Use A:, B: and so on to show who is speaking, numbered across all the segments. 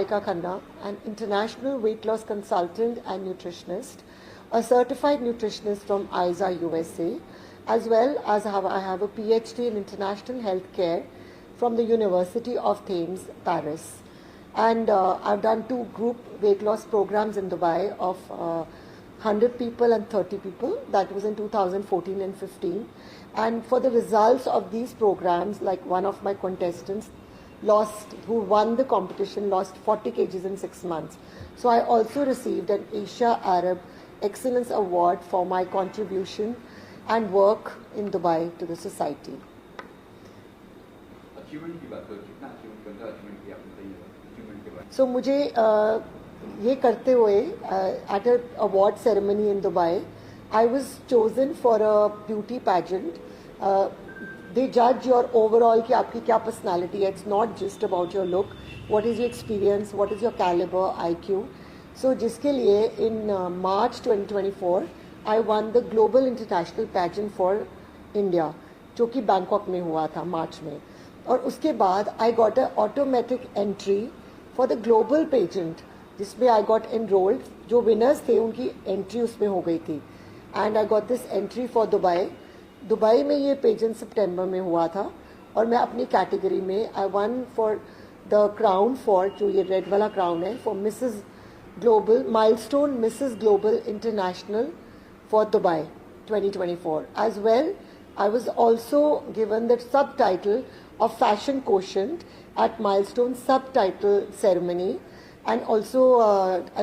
A: Niharika Khanna, an international weight loss consultant and nutritionist, a certified nutritionist from ISA USA, as well as I have a PhD in international healthcare from the University of Thames, Paris. And I've done 2 group weight loss programs in Dubai of 100 people and 30 people. That was in 2014 and 15. And for the results of these programs, like one of my contestants who won the competition, lost 40 kgs in 6 months. So I also received an Asia Arab Excellence Award for my contribution and work in Dubai to the society. So मुझे ये करते हुए at an award ceremony in Dubai, I was chosen for a beauty pageant. They judge your overall कि आपकी क्या personality है. It's not just about your look. What is your experience? What is your caliber, IQ? So जिसके लिए in March 2024, I won the Global International Pageant for India, जो कि Bangkok में हुआ था मार्च में. और उसके बाद I got an automatic entry for the global pageant, जिसमें I got enrolled. जो winners थे उनकी entry उसमें हो गई थी. And I got this entry for Dubai. Dubai में ये पेजेंट सितंबर में हुआ था और मैं अपनी कैटेगरी में I won for the crown for जो ये रेड वाला क्राउन है for Mrs Global Milestone Mrs Global International for Dubai 2024 as well. I was also given the sub title of fashion quotient at Milestone sub title ceremony and also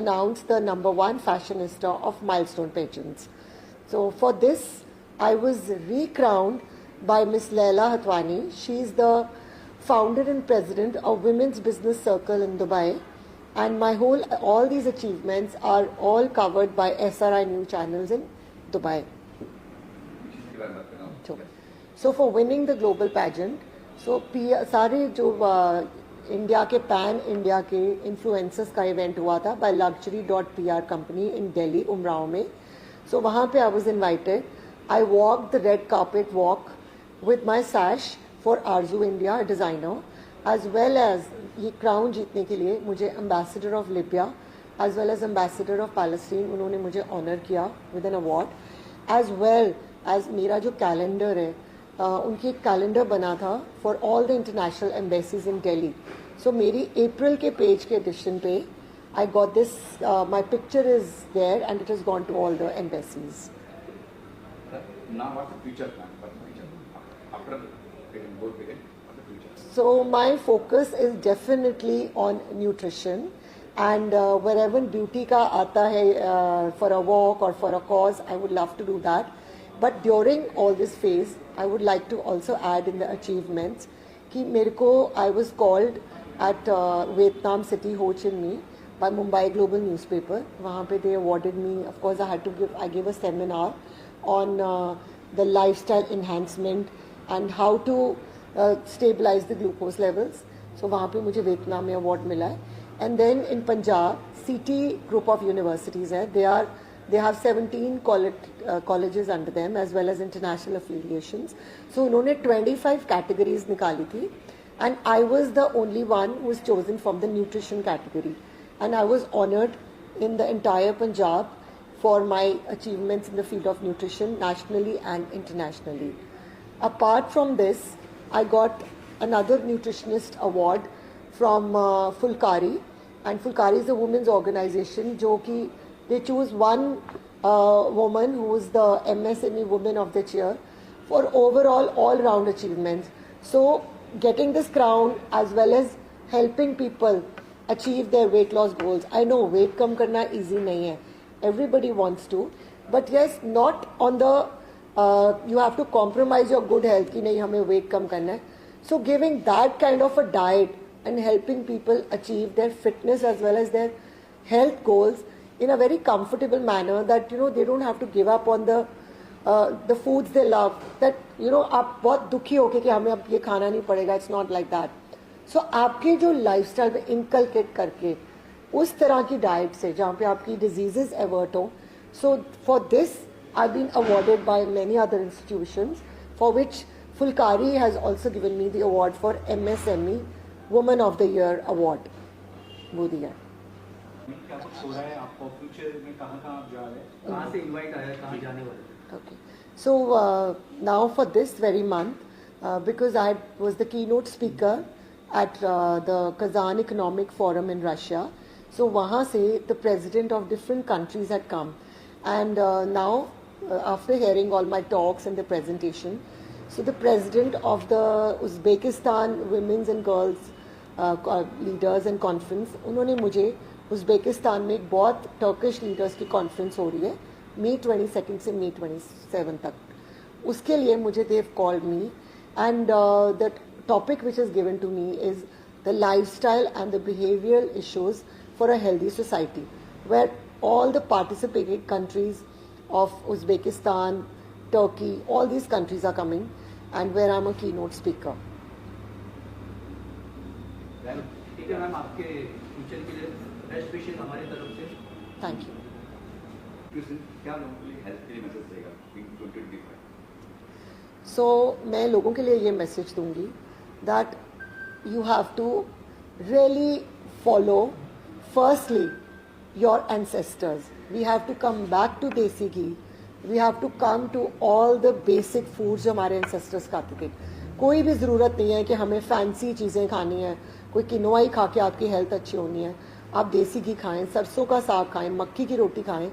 A: announce the number 1 fashionista of Milestone pageants. So for this, I was recrowned by Miss Laila Hatwani. She is the founder and president of Women's Business Circle in Dubai. And all these achievements are all covered by SRI News channels in Dubai. So for winning the global pageant, so सारे जो India के pan India के influencers का event हुआ था by luxury.pr company in Delhi, Umrao में. So वहाँ पे I was invited. I walked the red carpet walk with my sash for Arzu India, a designer, as well as ये crown जीतने के लिए मुझे ambassador of Libya, as well as ambassador of Palestine, उन्होंने मुझे honor किया with an award, as well as मेरा जो calendar है उनकी एक calendar बना था for all the international embassies in Delhi. So मेरी April के page के edition पे I got this, my picture is there and it has gone to all the embassies.
B: Now what's the future plan? What's the future? After getting both again, what's the future?
A: So my focus is definitely on nutrition and wherever beauty का आता है for a walk or for a cause, I would love to do that. But during all this phase, I would like to also add in the achievements कि मेरे को I was called at Vietnam City Ho Chi Minh by Mumbai Global Newspaper. वहाँ पे they awarded me. Of course, I gave a seminar on the lifestyle enhancement and how to stabilize the glucose levels. So वहाँ पे मुझे Vietnam में award मिला है. And then in Punjab, CT group of universities है. They have 17 colleges under them as well as international affiliations. So उन्होंने 25 categories निकाली थी. And I was the only one who was chosen from the nutrition category. And I was honored in the entire Punjab for my achievements in the field of nutrition nationally and internationally. Apart from this, I got another nutritionist award from Fulkari. And Fulkari is a women's organization जो कि they choose one woman who is the MSME Woman of the Year for overall all-round achievements. So getting this crown as well as helping people achieve their weight loss goals. I know weight कम करना easy नहीं है. Everybody wants to, but yes, not on the you have to compromise your good health कि नहीं हमें weight कम करना है. So giving that kind of a diet and helping people achieve their fitness as well as their health goals in a very comfortable manner that they don't have to give up on the foods they love. That आप बहुत दुखी हो कि हमें अब ये खाना नहीं पड़ेगा. It's not like that. So आपके जो lifestyle में inculcate करके उस तरह की डाइट से जहाँ पे आपकी डिजीजेस एवर्ट हो. So for this I been awarded by many other institutions for which Phulkari has also given me the award for MSME woman of the year award. वो दिया है।
C: क्या कुछ हो रहा है आपको फ्यूचर में, कहाँ आप जा रहे हैं,
D: कहाँ से इनवाइट आया, कहाँ जाने वाले?
A: Okay. So now for this very month, because I was the keynote speaker at the Kazan Economic Forum in Russia, so वहाँ से the president of different countries had come, and now after hearing all my talks and the presentation, so the president of the Uzbekistan Women's and Girls Leaders and Conference, उन्होंने मुझे Uzbekistan में एक बहुत Turkish leaders की conference हो रही है May 22nd से May 27 तक, उसके लिए मुझे Dev called me, and the topic which is given to me is the lifestyle and the behavioural issues for a healthy society, where all the participating countries of Uzbekistan, Turkey, all these countries are coming, and where I'm a keynote speaker.
D: ठीक है ma'am, आपके future के लिए best wishes हमारी तरफ से।
A: Thank you.
B: क्या लोगों के लिए हेल्थ के लिए मैसेज देगा 2025?
A: So मैं लोगों के लिए ये मैसेज दूंगी that you have to really follow firstly your ancestors. We have to come back to desi ghee. We have to come to all the basic foods जो हमारे ancestors खाते थे. कोई भी ज़रूरत नहीं है कि हमें फैंसी चीज़ें खानी है, कोई किनोआ ही खा के आपकी हेल्थ अच्छी होनी है। आप देसी घी खाएं, सरसों का साग खाएं, मक्की की रोटी खाएं,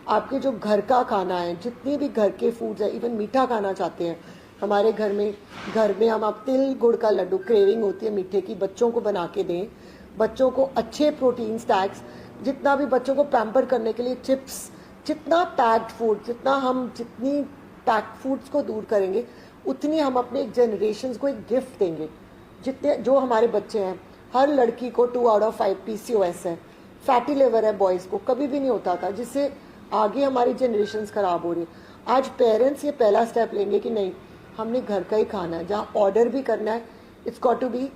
A: आपके जो घर का खाना है, जितने भी घर के फूड्स है, इवन मीठा खाना चाहते हैं, हमारे घर में हम आप तिल गुड़ का लड्डू, क्रेविंग होती है मीठे की, बच्चों को बना के दें, बच्चों को अच्छे प्रोटीन स्टैक्स, जितना भी बच्चों को पैम्पर करने के लिए चिप्स, जितना पैक्ड फूड, जितनी पैक्ड फूड्स को दूर करेंगे उतनी हम अपने जनरेशन को एक गिफ्ट देंगे। जितने जो हमारे बच्चे हैं, हर लड़की को 2 out of 5 PCOS है, फैटी लिवर है बॉयज़ को, कभी भी नहीं होता था, जिससे आगे हमारी जनरेशन खराब हो रही है। आज पेरेंट्स ये पहला स्टेप लेंगे कि नहीं, हमने घर का ही खाना है, जहाँ ऑर्डर भी करना है it's got to be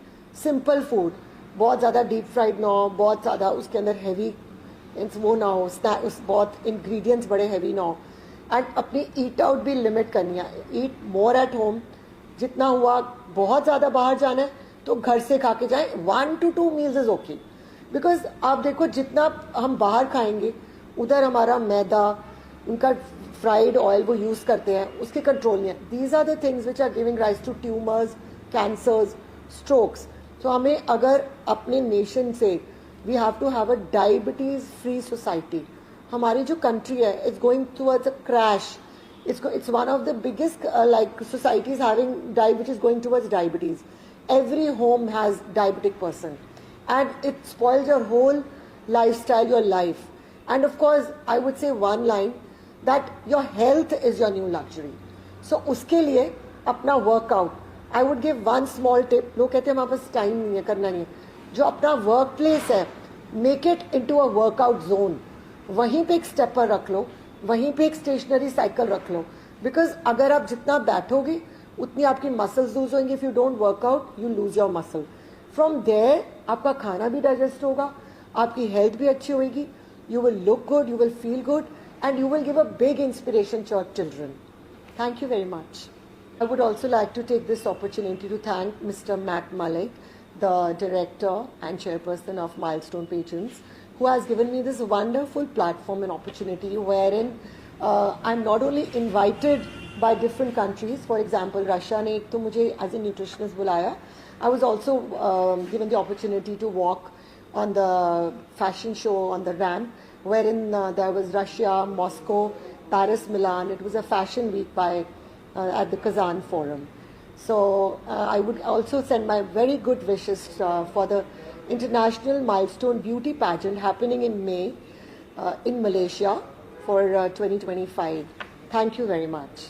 A: simple food, बहुत ज़्यादा डीप फ्राइड ना हो, बहुत ज़्यादा उसके अंदर हैवी वो ना हो, बहुत इंग्रेडिएंट्स बड़े हैवी ना हो, एंड अपनी ईट आउट भी लिमिट करनी है, ईट मोर एट होम, जितना हुआ। बहुत ज़्यादा बाहर जाना है तो घर से खा के जाएं, 1 to 2 meals is okay, because आप देखो जितना हम बाहर खाएंगे उधर हमारा मैदा, उनका फ्राइड ऑयल वो यूज़ करते हैं, उसके कंट्रोल नहीं है। These are the things which are giving rise to tumours, cancers, strokes. तो हमें अगर अपने नेशन से we have to have a diabetes free society. हमारी जो कंट्री है it's going towards a crash, it's one of the biggest like societies having which is going towards diabetes. Every home has diabetic person, and it spoils your whole lifestyle, your life. And of course I would say one line that your health is your new luxury. So उसके लिए अपना workout, I would give one small tip. लोग कहते हैं हमारे पास time नहीं है, करना नहीं है, जो अपना वर्क प्लेस है make it into a workout zone, वहीं पे एक स्टेपर रख लो, वहीं पे एक स्टेशनरी साइकिल रख लो, बिकॉज अगर आप जितना बैठोगे उतनी आपकी मसल्स लूज होंगी। If you don't work out you lose your muscle. From there आपका खाना भी डाइजेस्ट होगा, आपकी हेल्थ भी अच्छी होगी, you will look good, you will feel good, and you will give a big inspiration to your children. Thank you very much. I would also like to take this opportunity to thank Mr. Matt Malik, the director and chairperson of Milestone Patrons, who has given me this wonderful platform and opportunity wherein I'm not only invited by different countries, for example Russia ने एक तो मुझे as a nutritionist बुलाया, I was also given the opportunity to walk on the fashion show on the ramp, wherein there was Russia, Moscow, Paris, Milan. It was a fashion week by at the Kazan Forum. So I would also send my very good wishes for the International Milestone Beauty Pageant happening in May in Malaysia for 2025. Thank you very much.